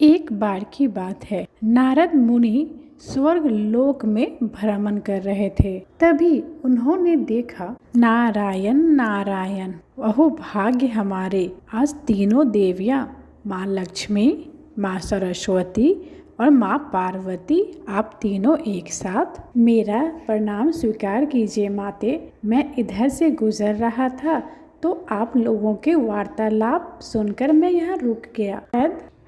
एक बार की बात है, नारद मुनि स्वर्ग लोक में भ्रमण कर रहे थे। तभी उन्होंने देखा, नारायण नारायण, अहो भाग्य हमारे, आज तीनों देवियां, माँ लक्ष्मी, माँ सरस्वती और माँ पार्वती, आप तीनों एक साथ। मेरा प्रणाम स्वीकार कीजिए माते। मैं इधर से गुजर रहा था तो आप लोगों के वार्तालाप सुनकर मैं यहाँ रुक गया।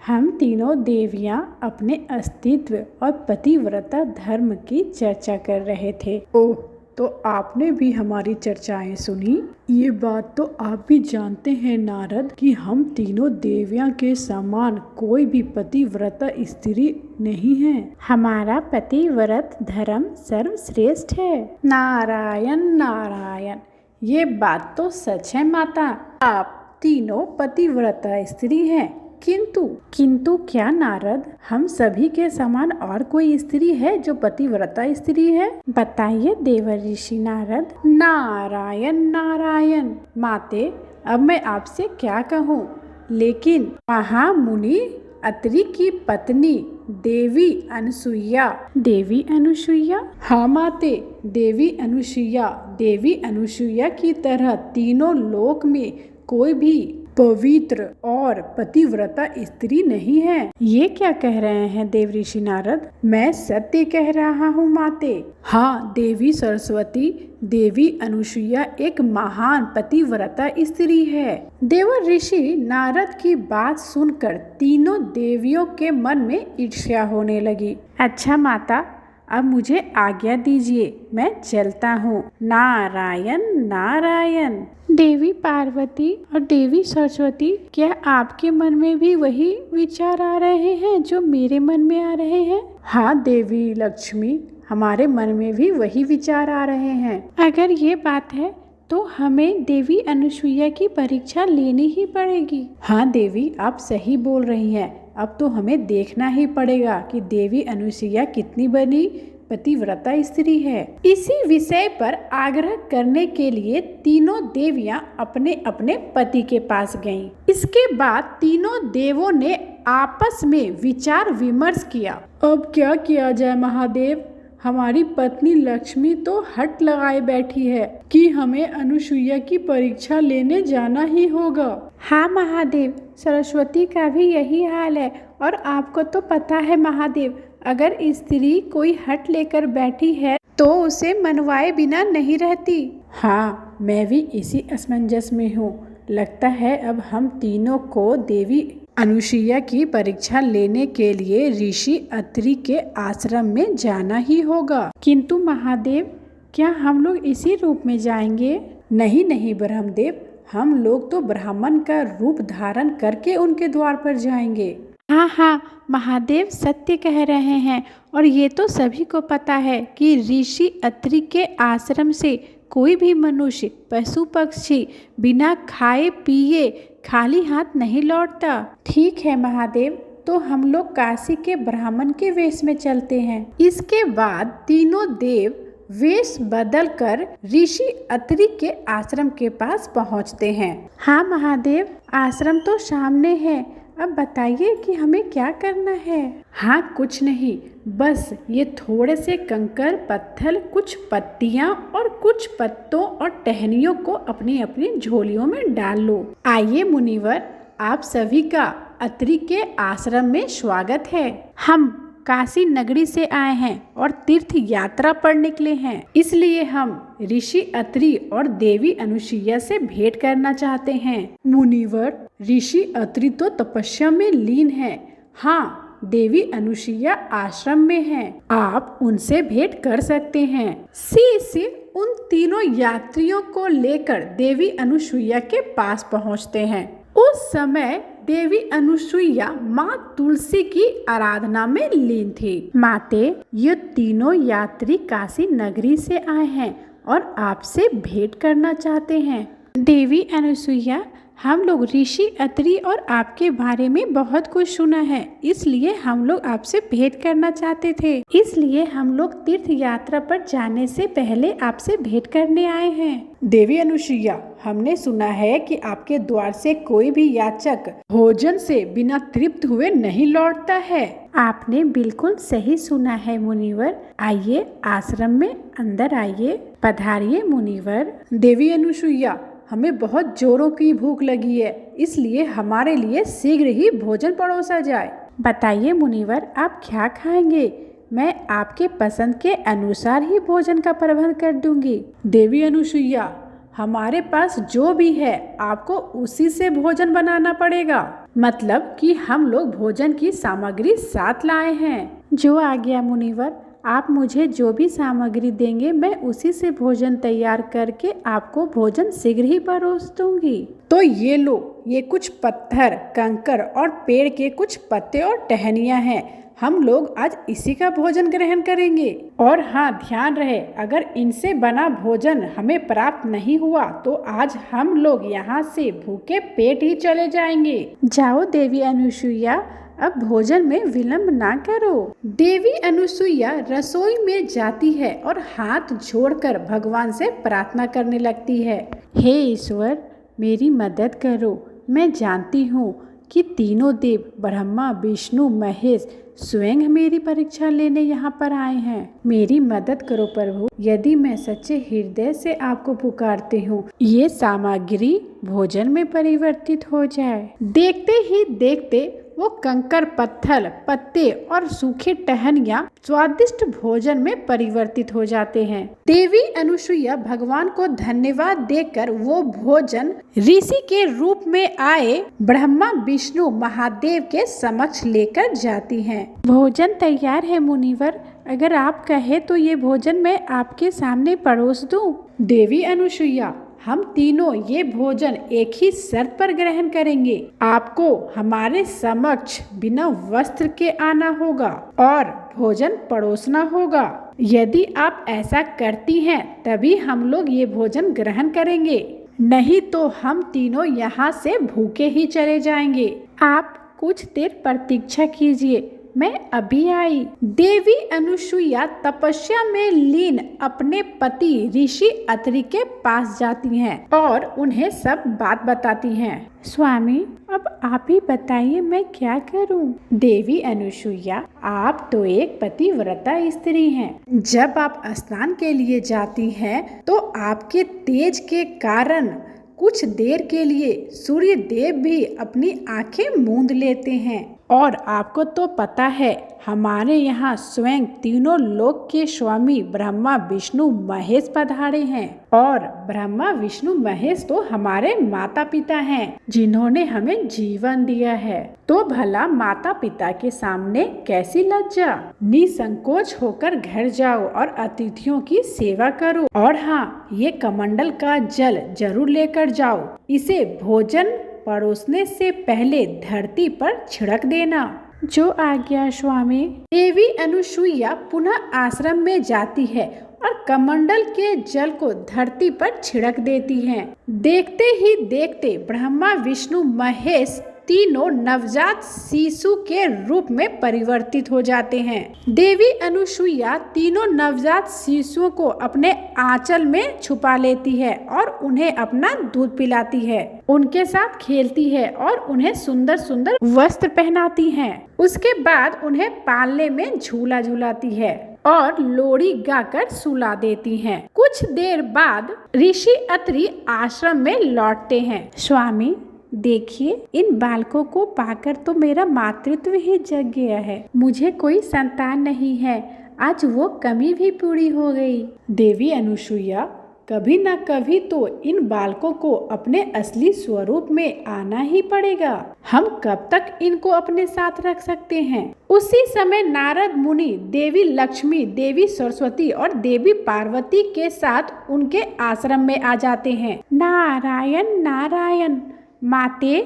हम तीनों देवियां अपने अस्तित्व और पतिव्रता धर्म की चर्चा कर रहे थे। ओह, तो आपने भी हमारी चर्चाएं सुनी? ये बात तो आप भी जानते हैं नारद कि हम तीनों देवियां के समान कोई भी पतिव्रता स्त्री नहीं है। हमारा पतिव्रत धर्म सर्वश्रेष्ठ है। नारायण नारायण, ये बात तो सच है माता, आप तीनों पतिव्रता स्त्री हैं। किंतु क्या नारद, हम सभी के समान और कोई स्त्री है जो पतिव्रता स्त्री है? बताइए देवर ऋषि नारद। नारायण नारायण माते, अब मैं आपसे क्या कहूँ, लेकिन महामुनि अत्रि की पत्नी देवी अनुसुईया। देवी अनुसुईया? हाँ माते, देवी अनुसुईया। देवी अनुसुईया की तरह तीनों लोक में कोई भी पवित्र और पतिव्रता स्त्री नहीं है। ये क्या कह रहे हैं देव ऋषि नारद? मैं सत्य कह रहा हूँ माते। हाँ, देवी सरस्वती, देवी अनुसुईया एक महान पतिव्रता स्त्री है। देवर ऋषि नारद की बात सुनकर तीनों देवियों के मन में ईर्ष्या होने लगी। अच्छा माता, अब मुझे आज्ञा दीजिए, मैं चलता हूँ। नारायण नारायण। देवी पार्वती और देवी सरस्वती, क्या आपके मन में भी वही विचार आ रहे हैं जो मेरे मन में आ रहे हैं? हाँ देवी लक्ष्मी, हमारे मन में भी वही विचार आ रहे हैं। अगर ये बात है तो हमें देवी अनुसुईया की परीक्षा लेनी ही पड़ेगी। हाँ देवी, आप सही बोल रही हैं। अब तो हमें देखना ही पड़ेगा कि देवी अनुसुईया कितनी बड़ी पतिव्रता स्त्री है। इसी विषय पर आग्रह करने के लिए तीनों देवियां अपने अपने पति के पास गईं। इसके बाद तीनों देवों ने आपस में विचार विमर्श किया। अब क्या किया जाए महादेव? हमारी पत्नी लक्ष्मी तो हट लगाए बैठी है कि हमें अनुसुईया की परीक्षा लेने जाना ही होगा। हाँ महादेव, सरस्वती का भी यही हाल है। और आपको तो पता है महादेव, अगर स्त्री कोई हट लेकर बैठी है तो उसे मनवाए बिना नहीं रहती। हाँ, मैं भी इसी असमंजस में हूँ। लगता है अब हम तीनों को देवी अनुसुईया की परीक्षा लेने के लिए ऋषि अत्रि के आश्रम में जाना ही होगा। किंतु महादेव, क्या हम लोग इसी रूप में जाएंगे? नहीं नहीं ब्रह्मदेव, हम लोग तो ब्राह्मण का रूप धारण करके उनके द्वार पर जाएंगे। हाँ हाँ महादेव, सत्य कह रहे हैं। और ये तो सभी को पता है कि ऋषि अत्रि के आश्रम से कोई भी मनुष्य, पशु पक्षी बिना खाए पिए खाली हाथ नहीं लौटता। ठीक है महादेव, तो हम लोग काशी के ब्राह्मण के वेश में चलते हैं। इसके बाद तीनों देव वेश बदलकर ऋषि अत्रि के आश्रम के पास पहुंचते हैं। हाँ महादेव, आश्रम तो सामने है। अब बताइए कि हमें क्या करना है? हाँ कुछ नहीं, बस ये थोड़े से कंकर पत्थर, कुछ पत्तियां और कुछ पत्तों और टहनियों को अपनी अपनी झोलियों में डाल लो। आइए मुनिवर, आप सभी का अत्रि के आश्रम में स्वागत है। हम काशी नगरी से आए हैं और तीर्थ यात्रा पर निकले हैं, इसलिए हम ऋषि अत्रि और देवी अनुसुईया से भेंट करना चाहते हैं। मुनिवर, ऋषि अत्रि तो तपस्या में लीन है। हाँ, देवी अनुसुईया आश्रम में हैं। आप उनसे भेंट कर सकते हैं। शिष्य उन तीनों यात्रियों को लेकर देवी अनुसुईया के पास पहुँचते हैं। उस समय देवी अनुसुईया माँ तुलसी की आराधना में लीन थी। माते, ये तीनों यात्री काशी नगरी से आए हैं और आपसे भेंट करना चाहते हैं। देवी अनुसुईया, हम लोग ऋषि अत्रि और आपके बारे में बहुत कुछ सुना है, इसलिए हम लोग आपसे भेंट करना चाहते थे। इसलिए हम लोग तीर्थ यात्रा पर जाने से पहले आपसे भेंट करने आए हैं। देवी अनुसुईया, हमने सुना है कि आपके द्वार से कोई भी याचक भोजन से बिना तृप्त हुए नहीं लौटता है। आपने बिल्कुल सही सुना है मुनिवर। आइए आश्रम में अंदर आइए, पधारिए मुनिवर। देवी अनुसुईया, हमें बहुत जोरों की भूख लगी है, इसलिए हमारे लिए शीघ्र ही भोजन परोसा जाए। बताइए मुनिवर, आप क्या खाएंगे? मैं आपके पसंद के अनुसार ही भोजन का प्रबंध कर दूंगी। देवी अनुसुईया, हमारे पास जो भी है आपको उसी से भोजन बनाना पड़ेगा। मतलब कि हम लोग भोजन की सामग्री साथ लाए हैं। जो आ गया मुनिवर, आप मुझे जो भी सामग्री देंगे मैं उसी से भोजन तैयार करके आपको भोजन शीघ्र ही परोस दूंगी। तो ये लो, ये कुछ पत्थर, कंकर और पेड़ के कुछ पत्ते और टहनियाँ हैं। हम लोग आज इसी का भोजन ग्रहण करेंगे। और हाँ, ध्यान रहे, अगर इनसे बना भोजन हमें प्राप्त नहीं हुआ तो आज हम लोग यहाँ से भूखे पेट ही चले जाएंगे। जाओ देवी अनुसुईया, अब भोजन में विलंब ना करो। देवी अनुसुईया रसोई में जाती है और हाथ जोड़कर भगवान से प्रार्थना करने लगती है। हे ईश्वर, मेरी मदद करो। मैं जानती हूँ कि तीनों देव ब्रह्मा विष्णु महेश स्वयं मेरी परीक्षा लेने यहाँ पर आए हैं। मेरी मदद करो प्रभु। यदि मैं सच्चे हृदय से आपको पुकारती हूँ, ये सामग्री भोजन में परिवर्तित हो जाए। देखते ही देखते वो कंकर, पत्थर, पत्ते और सूखे टहनियाँ स्वादिष्ट भोजन में परिवर्तित हो जाते हैं। देवी अनुसुईया भगवान को धन्यवाद देकर वो भोजन ऋषि के रूप में आए ब्रह्मा विष्णु महादेव के समक्ष लेकर जाती हैं। भोजन तैयार है मुनिवर, अगर आप कहे तो ये भोजन मैं आपके सामने परोस दूं। देवी अनुसुईया, हम तीनों ये भोजन एक ही शर्त पर ग्रहण करेंगे। आपको हमारे समक्ष बिना वस्त्र के आना होगा और भोजन परोसना होगा। यदि आप ऐसा करती हैं तभी हम लोग ये भोजन ग्रहण करेंगे, नहीं तो हम तीनों यहाँ से भूखे ही चले जाएंगे। आप कुछ देर प्रतीक्षा कीजिए, मैं अभी आई। देवी अनुसुईया तपस्या में लीन अपने पति ऋषि अत्रि के पास जाती हैं और उन्हें सब बात बताती हैं। स्वामी, अब आप ही बताइए मैं क्या करूं? देवी अनुसुईया, आप तो एक पतिव्रता स्त्री हैं। जब आप स्नान के लिए जाती हैं तो आपके तेज के कारण कुछ देर के लिए सूर्य देव भी अपनी आंखें मूंद लेते हैं। और आपको तो पता है, हमारे यहाँ स्वयं तीनों लोक के स्वामी ब्रह्मा विष्णु महेश पधारे हैं। और ब्रह्मा विष्णु महेश तो हमारे माता पिता हैं, जिन्होंने हमें जीवन दिया है। तो भला माता पिता के सामने कैसी लज्जा। निसंकोच होकर घर जाओ और अतिथियों की सेवा करो। और हाँ, ये कमंडल का जल जरूर लेकर जाओ। इसे भोजन परोसने से पहले धरती पर छिड़क देना। जो आ गया स्वामी। देवी अनुसुईया पुनः आश्रम में जाती है और कमंडल के जल को धरती पर छिड़क देती हैं। देखते ही देखते ब्रह्मा विष्णु महेश तीनों नवजात शिशु के रूप में परिवर्तित हो जाते हैं। देवी अनुसुईया तीनों नवजात शिशुओं को अपने आंचल में छुपा लेती है और उन्हें अपना दूध पिलाती है, उनके साथ खेलती है और उन्हें सुंदर सुंदर वस्त्र पहनाती है। उसके बाद उन्हें पालने में झूला झूलाती है और लोरी गाकर सुला देती हैं। कुछ देर बाद ऋषि अत्रि आश्रम में लौटते हैं। स्वामी, देखिए, इन बालकों को पाकर तो मेरा मातृत्व ही जग गया है। मुझे कोई संतान नहीं है, आज वो कमी भी पूरी हो गई। देवी अनुसुईया, कभी न कभी तो इन बालकों को अपने असली स्वरूप में आना ही पड़ेगा। हम कब तक इनको अपने साथ रख सकते हैं? उसी समय नारद मुनि देवी लक्ष्मी, देवी सरस्वती और देवी पार्वती के साथ उनके आश्रम में आ जाते हैं। नारायण नारायण, माते,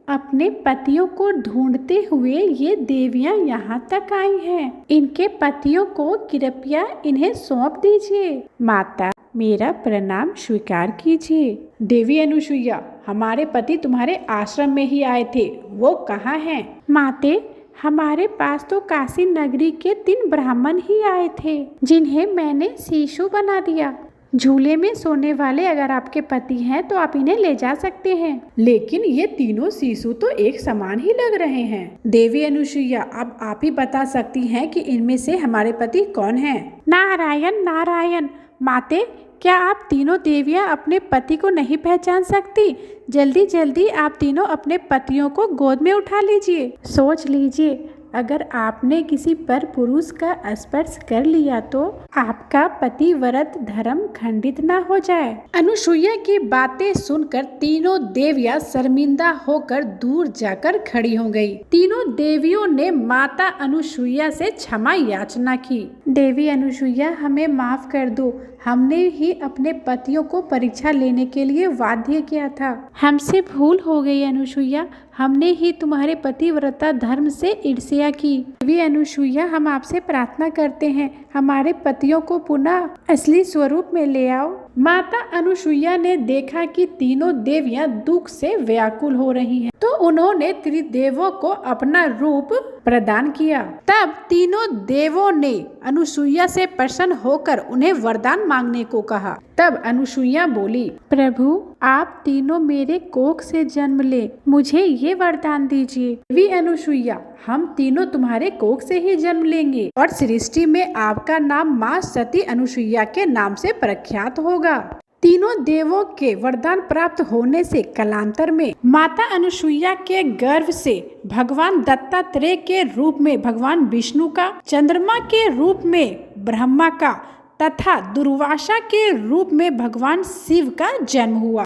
अपने पतियों को ढूंढते हुए ये देवियां यहाँ तक आई हैं। इनके पतियों को कृपया इन्हें सौंप दीजिए। माता, मेरा प्रणाम स्वीकार कीजिए। देवी अनुसुईया, हमारे पति तुम्हारे आश्रम में ही आए थे, वो कहाँ हैं? माते, हमारे पास तो काशी नगरी के 3 ब्राह्मण ही आए थे, जिन्हें मैंने शिशु बना दिया। झूले में सोने वाले अगर आपके पति हैं तो आप इन्हें ले जा सकते हैं। लेकिन ये तीनों शिशु तो एक समान ही लग रहे हैं। देवी अनुसुईया, अब आप ही बता सकती हैं कि इनमें से हमारे पति कौन हैं? नारायण नारायण। माते, क्या आप तीनों देवियां अपने पति को नहीं पहचान सकती? जल्दी जल्दी आप तीनों अपने पतियों को गोद में उठा लीजिए। सोच लीजिए, अगर आपने किसी पर पुरुष का स्पर्श कर लिया तो आपका पतिव्रत धर्म खंडित ना हो जाए। अनुसुईया की बातें सुनकर तीनों देवियां शर्मिंदा होकर दूर जाकर खड़ी हो गई। तीनों देवियों ने माता अनुसुईया से क्षमा याचना की। देवी अनुसुईया, हमें माफ कर दो, हमने ही अपने पतियों को परीक्षा लेने के लिए बाध्य किया था। हमसे भूल हो गई अनुसुईया, हमने ही तुम्हारे पतिव्रता धर्म से ईर्ष्या की। देवी अनुसुईया, हम आपसे प्रार्थना करते हैं, हमारे पतियों को पुनः असली स्वरूप में ले आओ। माता अनुसुईया ने देखा कि तीनों देवियां दुख से व्याकुल हो रही हैं, तो उन्होंने त्रिदेवों को अपना रूप प्रदान किया। तब तीनों देवों ने अनुसुईया से प्रसन्न होकर उन्हें वरदान मांगने को कहा। तब अनुसुईया बोली, प्रभु, आप तीनों मेरे कोख से जन्म ले, मुझे ये वरदान दीजिए। देवी अनुसुईया, हम तीनों तुम्हारे कोख से ही जन्म लेंगे और सृष्टि में आपका नाम माँ सती अनुसुईया के नाम से प्रख्यात होगा। तीनों देवों के वरदान प्राप्त होने से कालांतर में माता अनुसुईया के गर्भ से भगवान दत्तात्रेय के रूप में भगवान विष्णु का, चंद्रमा के रूप में ब्रह्मा का तथा दुर्वासा के रूप में भगवान शिव का जन्म हुआ।